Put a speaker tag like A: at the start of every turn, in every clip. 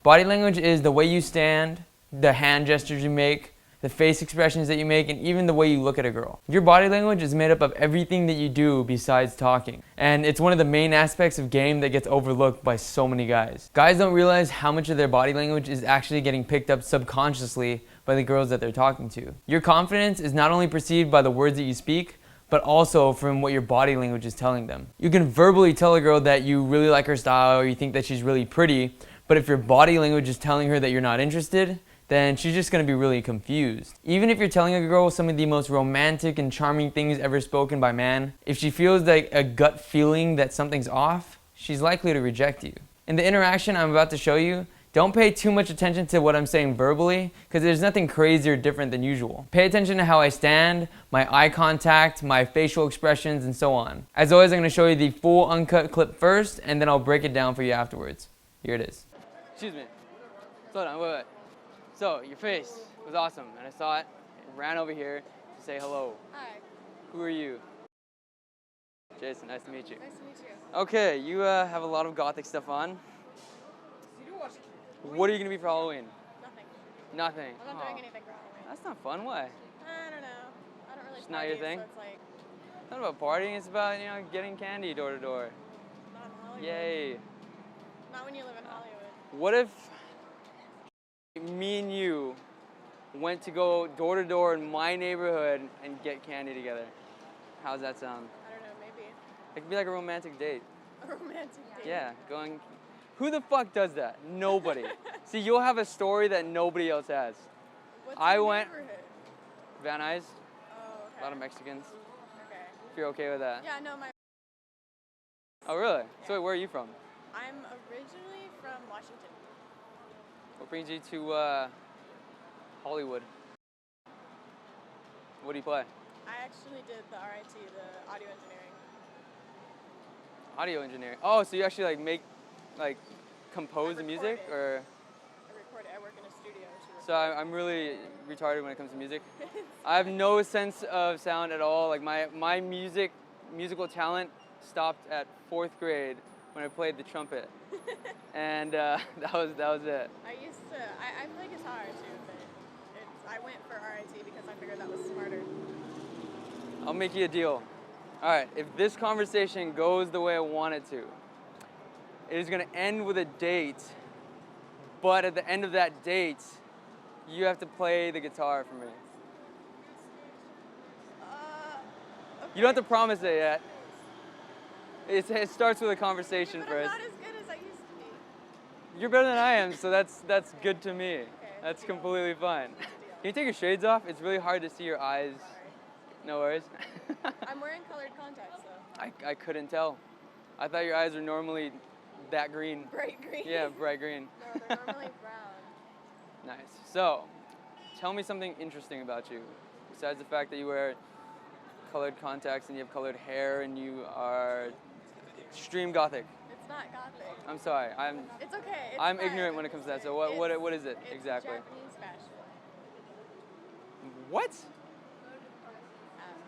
A: Body language is the way you stand, the hand gestures you make, the face expressions that you make, and even the way you look at a girl. Your body language is made up of everything that you do besides talking. And it's one of the main aspects of game that gets overlooked by so many guys. Guys don't realize how much of their body language is actually getting picked up subconsciously by the girls that they're talking to. Your confidence is not only perceived by the words that you speak, but also from what your body language is telling them. You can verbally tell a girl that you really like her style or you think that she's really pretty, but if your body language is telling her that you're not interested, then she's just going to be really confused. Even if you're telling a girl some of the most romantic and charming things ever spoken by man, if she feels like a gut feeling that something's off, she's likely to reject you. In the interaction I'm about to show you, don't pay too much attention to what I'm saying verbally, because there's nothing crazy or different than usual. Pay attention to how I stand, my eye contact, my facial expressions, and so on. As always, I'm going to show you the full uncut clip first, and then I'll break it down for you afterwards. Here it is. Excuse me. Slow down, wait. So, your face was awesome, and I saw it and ran over here to say hello.
B: Hi.
A: Who are you? Jason, nice to meet you.
B: Nice to meet you.
A: Okay, you have a lot of gothic stuff on. What are you going to be for Halloween?
B: Nothing.
A: Nothing?
B: I'm not doing anything for Halloween.
A: That's not fun, why?
B: I don't know. I don't really
A: It's not your thing?
B: So it's like,
A: It's not about partying, it's about, getting candy door to door.
B: not in Hollywood.
A: Yay.
B: Not when you live in Hollywood.
A: What if me and you went to go door to door in my neighborhood and get candy together? How's that sound?
B: I don't know, maybe.
A: It could be like a romantic date.
B: A romantic date.
A: Yeah, going. Who the fuck does that? Nobody. See, you'll have a story that nobody else has.
B: What's
A: I
B: your
A: went-
B: neighborhood?
A: Van Nuys,
B: Oh, okay.
A: a lot of Mexicans.
B: Okay.
A: If you're okay with that.
B: Yeah, no, my.
A: Oh, really? So wait, where are you from?
B: I'm originally from Washington.
A: What brings you to Hollywood? What do you play?
B: I actually did the RIT, the audio engineering.
A: Audio engineering. Oh, so you actually compose the music,
B: record it.
A: or?
B: I record it. I work in a studio to record.
A: So I'm really retarded when it comes to music. I have no sense of sound at all. Like my musical talent stopped at 4th grade when I played the trumpet, and that was it.
B: I play guitar too, but I went for RIT because I figured that was smarter.
A: I'll make you a deal. All right, if this conversation goes the way I want it to, it is gonna end with a date, but at the end of that date, you have to play the guitar for me.
B: Okay.
A: You don't have to promise it yet. It starts with a conversation
B: But
A: first.
B: I'm not as good as I used to be.
A: You're better than I am, so that's good to me.
B: Okay,
A: That's
B: deal.
A: completely fine.
B: Deal.
A: Can you take your shades off? It's really hard to see your eyes.
B: Sorry.
A: No worries.
B: I'm wearing colored contacts though.
A: I couldn't tell. I thought your eyes were normally that green.
B: Bright green.
A: Yeah, bright green.
B: No, they're normally brown.
A: Nice. So, tell me something interesting about you. Besides the fact that you wear colored contacts and you have colored hair and you are extreme gothic.
B: It's not gothic.
A: I'm sorry.
B: It's okay. It's
A: I'm
B: fine.
A: ignorant when it comes to that. So
B: It's-
A: what is it
B: it's
A: exactly?
B: Japanese fashion.
A: What?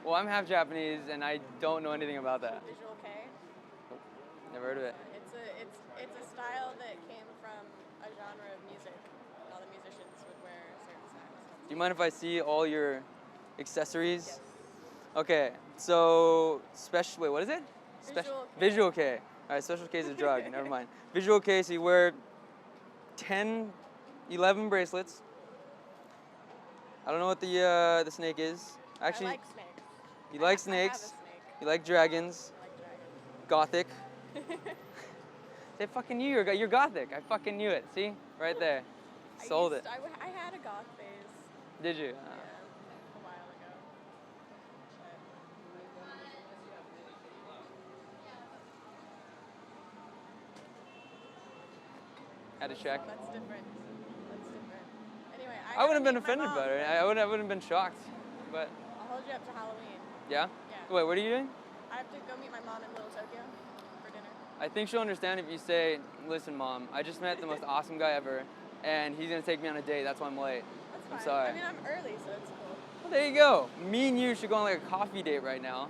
A: Well, I'm half Japanese and I don't know anything about that.
B: Visual K.
A: Never heard of it.
B: It's a style that came from a genre of music. And all the musicians would wear certain styles.
A: Do you mind if I see all your accessories?
B: Yes.
A: Okay, so wait, what is it?
B: Visual K.
A: Visual K. All right, Special K is a drug. Never mind. Visual K. So you wear 10, 11 bracelets. I don't know what the snake is. Actually,
B: I like snakes.
A: you
B: I
A: like
B: have
A: snakes.
B: a snake.
A: You like dragons.
B: I like dragons.
A: Gothic. Say fucking you. You're gothic. I fucking knew it. See, right there. Sold it.
B: I had a goth phase.
A: Did you?
B: Yeah, a while ago.
A: Had to check.
B: That's different. That's different. Anyway,
A: I wouldn't have been
B: gotta meet my
A: offended
B: mom.
A: by it. I wouldn't have been shocked. But
B: I'll hold you up to Halloween.
A: yeah.
B: Yeah.
A: Wait, what are you doing?
B: I have to go meet my mom in Little Tokyo for dinner.
A: I think she'll understand if you say, "Listen, Mom, I just met the most awesome guy ever, and he's gonna take me on a date. That's why I'm late."
B: That's
A: I'm
B: fine.
A: sorry.
B: I mean, I'm early, so it's cool.
A: Well, there you go. Me and you should go on like a coffee date right now.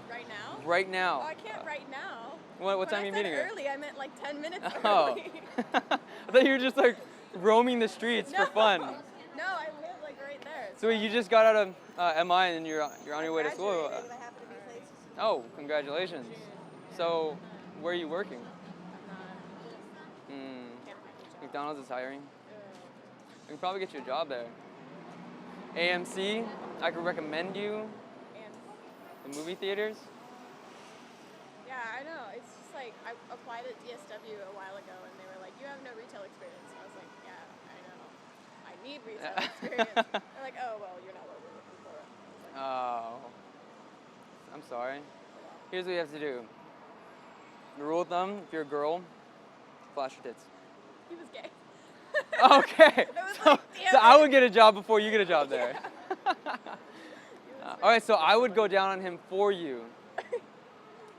B: Right now?
A: Right now.
B: Oh, I can't right now.
A: What
B: When
A: time
B: I
A: are you
B: said
A: meeting her?
B: early, I meant like 10 minutes
A: Oh.
B: early.
C: I thought you were just like roaming the streets for fun.
B: No, I live like right there.
C: So you just got out of MI and you're on your way to school.
B: Graduated, but I have to be placed.
C: Oh, congratulations. So, where are you working?
B: I'm not. Can't find a job.
C: McDonald's is hiring. We can probably get you a job there. AMC, I could recommend you.
B: And
C: The movie theaters.
B: yeah, I know. It's just like I applied at DSW a while ago, and they were like, "You have no retail experience." And I was like, "Yeah, I know. I need retail experience." They're like, "Oh, well, you're not what we're looking for." I was like,
C: Oh, I'm sorry. Here's what you have to do. The rule of thumb: if you're a girl, flash your tits.
B: he was gay.
C: Okay.
B: was
C: So,
B: like, damn
C: so I
B: it.
C: would get a job before you get a job there. All right, so I would go down on him for you.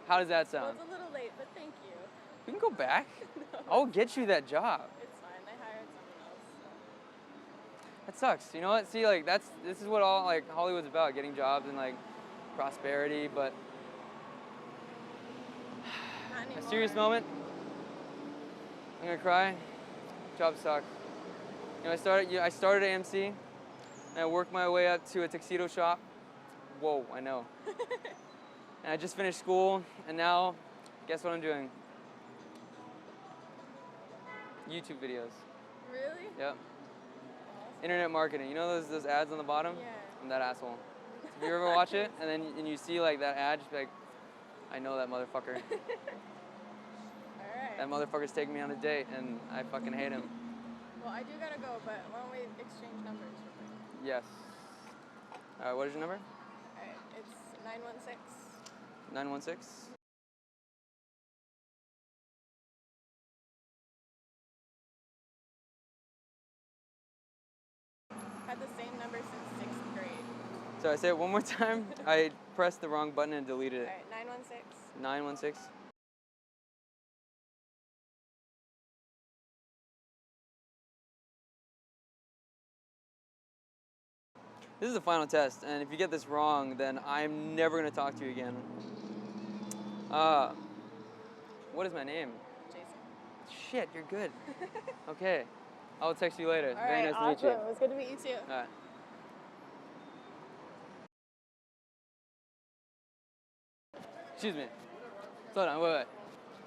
C: How does that
B: Well,
C: sound?
B: it's a little late, but thank you.
C: We can go back.
B: No,
C: I'll get you that job.
B: it's fine. They hired someone else.
C: That sucks. You know what? See, like this is what all like Hollywood's about: getting jobs and like prosperity. But
B: Not
C: a
B: anymore.
C: serious moment. I'm gonna cry. Jobs suck. You know, I started at AMC, and I worked my way up to a tuxedo shop. Whoa, I know. And I just finished school, and now, guess what I'm doing? YouTube videos.
B: Really?
C: Yep. Internet marketing. You know those ads on the bottom?
B: Yeah.
C: I'm that asshole. If you ever watch it, and you see like that ad, just be like, I know that motherfucker.
B: All right.
C: That motherfucker's taking me on a date, and I fucking hate him.
B: Well, I do gotta go, but why don't we exchange numbers real quick?
C: Yes. All right, what is your number?
B: All right, it's 916.
C: 916?
B: Had the same number since 6th grade.
C: So I say it one more time. I pressed the wrong button and deleted
B: All
C: it.
B: right, 916.
C: 916? This is the final test, and if you get this wrong, then I'm never going to talk to you again. What is my name?
B: Jason.
C: Shit, you're good. Okay. I'll text you later.
B: All
C: Very
B: right,
C: nice
B: awesome.
C: to meet you.
B: It was good to meet you too.
C: All right. Excuse me. Slow down, wait.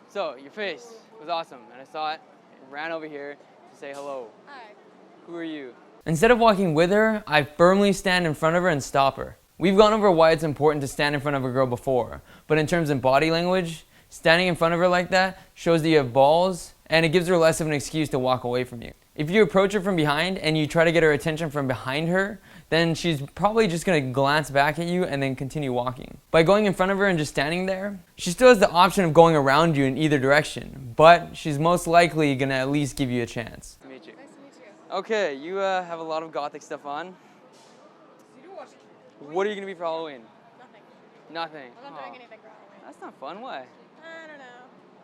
C: So, your face was awesome, and I saw it. I ran over here to say hello.
B: Hi.
C: Who are you?
A: Instead of walking with her, I firmly stand in front of her and stop her. We've gone over why it's important to stand in front of a girl before, but in terms of body language, standing in front of her like that shows that you have balls, and it gives her less of an excuse to walk away from you. If you approach her from behind and you try to get her attention from behind her, then she's probably just gonna glance back at you and then continue walking. By going in front of her and just standing there, she still has the option of going around you in either direction, but she's most likely gonna at least give you a chance.
C: Nice to meet you.
B: Nice to meet you.
C: Okay, you have a lot of gothic stuff on. What are you gonna be for Halloween?
B: Nothing.
C: Nothing.
B: I'm not
C: Aw,
B: doing anything for Halloween.
C: That's not fun. Why?
B: I don't know.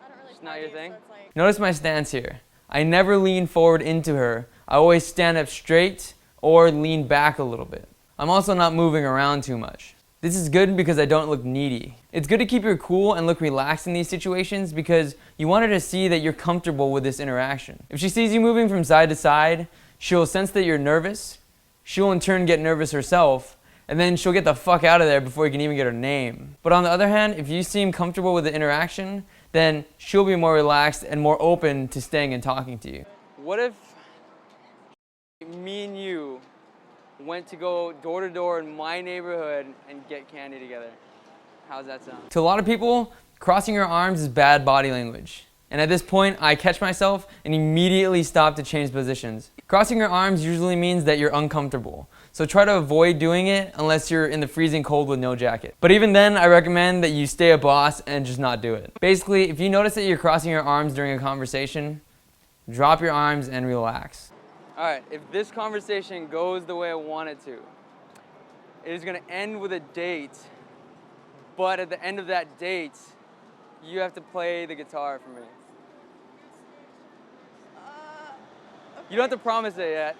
B: I don't really
C: It's not your
B: party,
C: thing?
B: so it's like,
A: Notice my stance here. I never lean forward into her. I always stand up straight or lean back a little bit. I'm also not moving around too much. This is good because I don't look needy. It's good to keep your cool and look relaxed in these situations because you want her to see that you're comfortable with this interaction. If she sees you moving from side to side, she'll sense that you're nervous. She'll in turn get nervous herself, and then she'll get the fuck out of there before you can even get her name. But on the other hand, if you seem comfortable with the interaction, then she'll be more relaxed and more open to staying and talking to you.
C: What if me and you went to go door to door in my neighborhood and get candy together? How's that sound?
A: To a lot of people, crossing your arms is bad body language. And at this point, I catch myself and immediately stop to change positions. Crossing your arms usually means that you're uncomfortable. So try to avoid doing it unless you're in the freezing cold with no jacket. But even then, I recommend that you stay a boss and just not do it. Basically, if you notice that you're crossing your arms during a conversation, drop your arms and relax.
C: All right, if this conversation goes the way I want it to, it is gonna end with a date, but at the end of that date, you have to play the guitar for me. You don't have to promise it yet.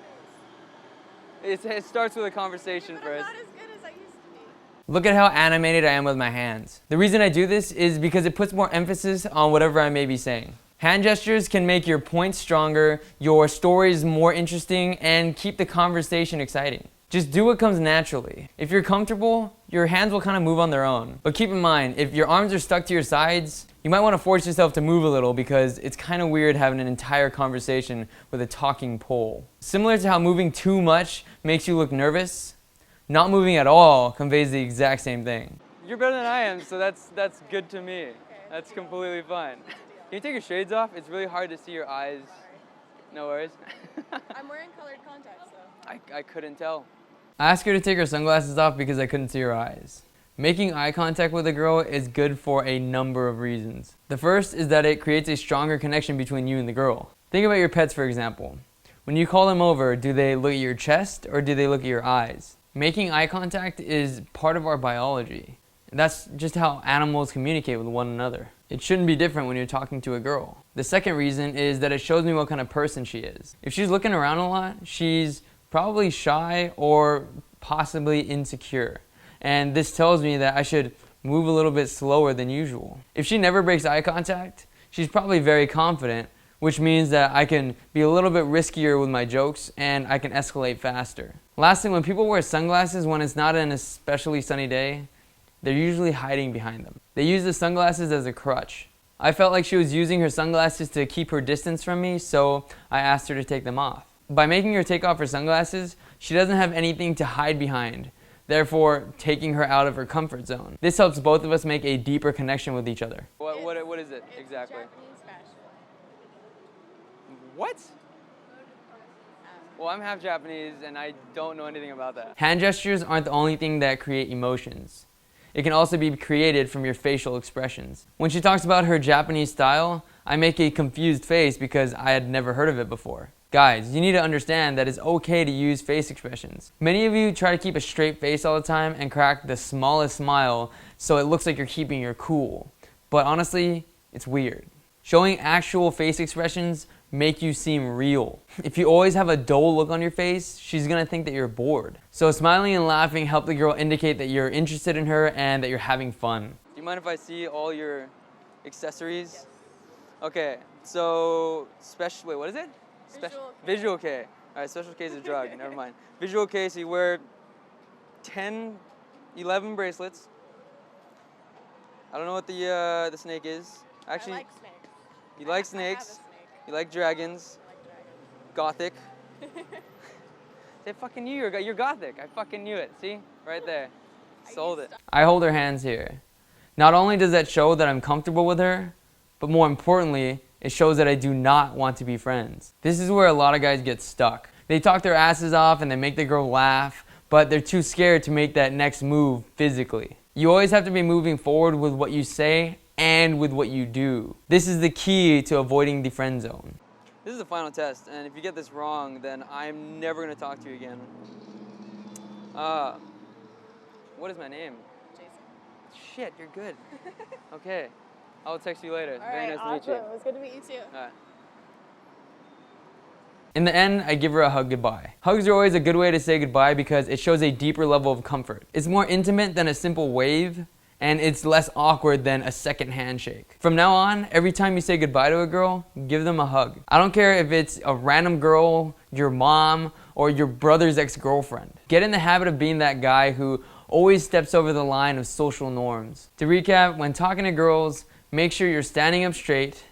C: It starts with a conversation
B: but I'm
C: first.
B: not as good as I used to be.
A: Look at how animated I am with my hands. The reason I do this is because it puts more emphasis on whatever I may be saying. Hand gestures can make your points stronger, your stories more interesting, and keep the conversation exciting. Just do what comes naturally. If you're comfortable, your hands will kind of move on their own. But keep in mind, if your arms are stuck to your sides, you might want to force yourself to move a little because it's kind of weird having an entire conversation with a talking pole. Similar to how moving too much makes you look nervous, not moving at all conveys the exact same thing.
C: You're better than I am, so that's good to me. That's completely fine. Can you take your shades off? It's really hard to see your eyes. No worries.
B: I'm wearing colored contacts though.
C: I couldn't tell.
A: I asked her to take her sunglasses off because I couldn't see her eyes. Making eye contact with a girl is good for a number of reasons. The first is that it creates a stronger connection between you and the girl. Think about your pets, for example. When you call them over, do they look at your chest or do they look at your eyes? Making eye contact is part of our biology. That's just how animals communicate with one another. It shouldn't be different when you're talking to a girl. The second reason is that it shows me what kind of person she is. If she's looking around a lot, she's probably shy or possibly insecure. And this tells me that I should move a little bit slower than usual. If she never breaks eye contact, she's probably very confident, which means that I can be a little bit riskier with my jokes and I can escalate faster. Lastly, when people wear sunglasses when it's not an especially sunny day, they're usually hiding behind them. They use the sunglasses as a crutch. I felt like she was using her sunglasses to keep her distance from me, so I asked her to take them off. By making her take off her sunglasses, she doesn't have anything to hide behind, therefore taking her out of her comfort zone. This helps both of us make a deeper connection with each other.
C: What is it exactly?
B: Japanese fashion.
C: What? Well, I'm half Japanese and I don't know anything about that.
A: Hand gestures aren't the only thing that create emotions. It can also be created from your facial expressions. When she talks about her Japanese style, I make a confused face because I had never heard of it before. Guys, you need to understand that it's okay to use face expressions. Many of you try to keep a straight face all the time and crack the smallest smile so it looks like you're keeping your cool. But honestly, it's weird. Showing actual face expressions make you seem real. If you always have a dull look on your face, she's gonna think that you're bored. So smiling and laughing help the girl indicate that you're interested in her and that you're having fun.
C: Do you mind if I see all your accessories? Yes. Okay, so wait, what is it? Visual K. All right, special K is a drug, never mind. Visual K, so you wear 10, 11 bracelets. I don't know what the snake is. Actually,
B: I like snakes.
C: You like
B: I have
C: snakes.
B: a snake.
C: You like dragons.
B: I like dragons.
C: Gothic. They fucking knew you're gothic. I fucking knew it. See? Right there. Sold it.
A: I hold her hands here. Not only does that show that I'm comfortable with her, but more importantly, it shows that I do not want to be friends. This is where a lot of guys get stuck. They talk their asses off and they make the girl laugh, but they're too scared to make that next move physically. You always have to be moving forward with what you say and with what you do. This is the key to avoiding the friend zone.
C: This is the final test, and if you get this wrong, then I'm never gonna talk to you again. What is my name?
B: Jason.
C: Shit, you're good. Okay, I'll text you later.
B: All
C: Very
B: right,
C: nice
B: awesome.
C: to meet you.
B: It was good to meet you too.
C: All right.
A: In the end, I give her a hug goodbye. Hugs are always a good way to say goodbye because it shows a deeper level of comfort. It's more intimate than a simple wave, and it's less awkward than a second handshake. From now on, every time you say goodbye to a girl, give them a hug. I don't care if it's a random girl, your mom, or your brother's ex-girlfriend. Get in the habit of being that guy who always steps over the line of social norms. To recap, when talking to girls, make sure you're standing up straight,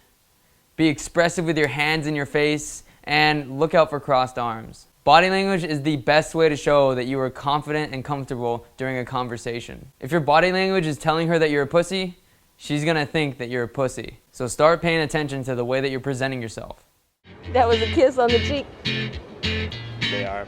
A: be expressive with your hands in your face, and look out for crossed arms. Body language is the best way to show that you are confident and comfortable during a conversation. If your body language is telling her that you're a pussy, she's gonna think that you're a pussy. So start paying attention to the way that you're presenting yourself.
B: That was a kiss on the cheek.
D: They are.